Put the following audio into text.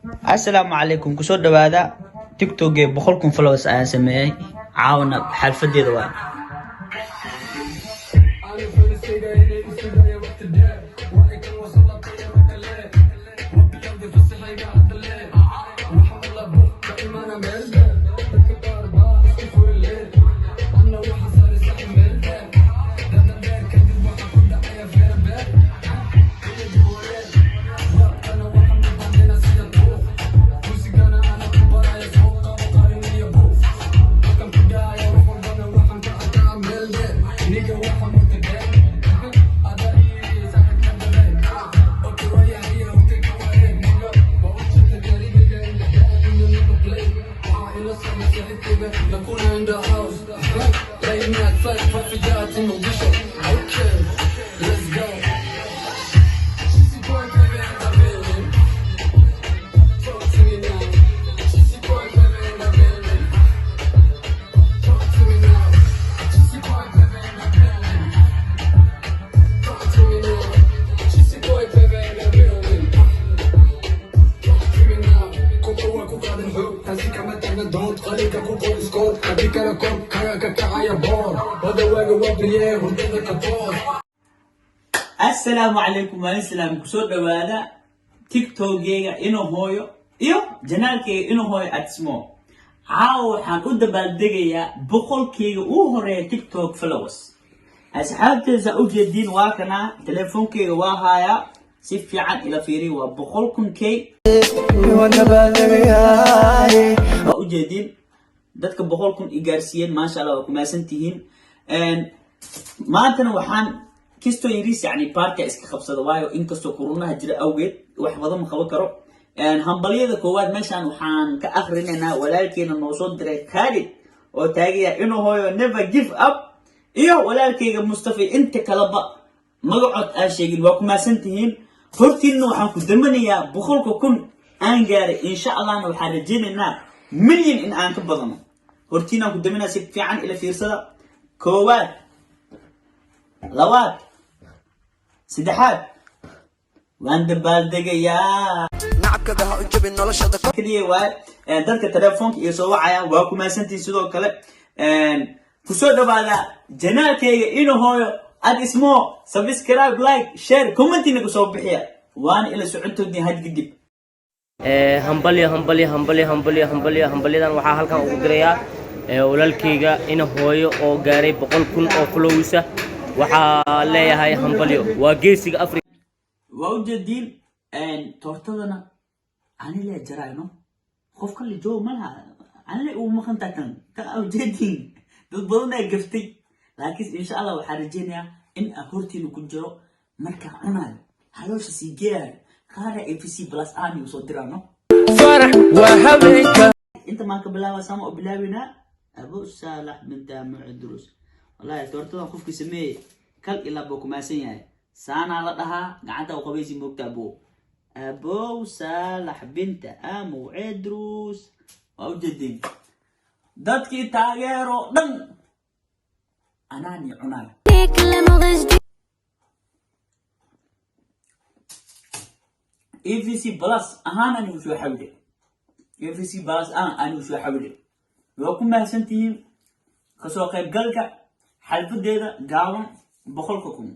السلام عليكم كسود هذا تيك توك بخلكم فلوس اسمي عاونا بحلفدي ذوان السلام عليكم والسلام كسود هذا تيك توك إنه هويو جنالك إنه هوي أتسمو عاو حان أدبال دقيا بقول كي هوري تيك توك فلوس أصحابتي سأوجدين واكنا تليفون كي واهايا سيفي عن إلى فيري وبقولكم كي وأوجدين dadka boqolkun igaarsiiyeen ma sha Allah kuma santihiin maantana waxaan kisto yiriis yani party iska qabsada waayo inkastoo corona jira awgeed wax badan ma qaban karo hambaliyada koowaad meeshan waxaan ka akhrineynaa walaalkeena noo soo diray Khalid oo taagaya inuu hooyo never give up iyo walaalkeyga Mustafa inta kalaba magacood aan sheegin waa kuma santihiin hortiina waxaan ku damanayaa boqolka kun aan gaaray insha Allah waxaan rajaynaynaa milyan in aan ka badano hortiina ku damina si fiican ila fiirsada koowaad labaad saddexaad waan dabaaldagayaa nacabkada ha u jabin noloshada kaliya waa dadka telefoonka iyo soo wacaya waa ku maasantii sidoo kale ku soo dhawaada janaalkayga inuu hooyo ad ismo subscribe like share comment ku soo bixiya waan ila socontoodii had gidib hambalyadan waxaa halkan ugu dirayaa walaalkeyga ina hooyo oo gaaray 100,000 oo followers waxaa leeyahay hambalyo waa geesiga Afrika waa ujeedin tortadana ani la jarayno qof kale joog malaha ani uu maqan takan ka ujeedin dad badan ay gaftay laakiin insha Allah waxaan rajaynayaa in hortiina ku jiro marka cunayo haloosha si geeyo قارئ APC بلس آني وصدرانه فرح وهبك أنت ما قبلها سامع بلاوينا أبو صالح من دامع الدروس والله تورتنا خوفك سميه كل إلا بوكو ما سيني سانا لها قعدت وقبيسي مكتبو أبو صالح بنت أمو عدروس وأوجدين دتكي تاغيرو دن أناني عناي APC بلس أنا وشو حولي APC بلس أنا وشو حولي وكم ما سنتين خسوا قيب قلقة حلف الديدة قاوم بخلقكم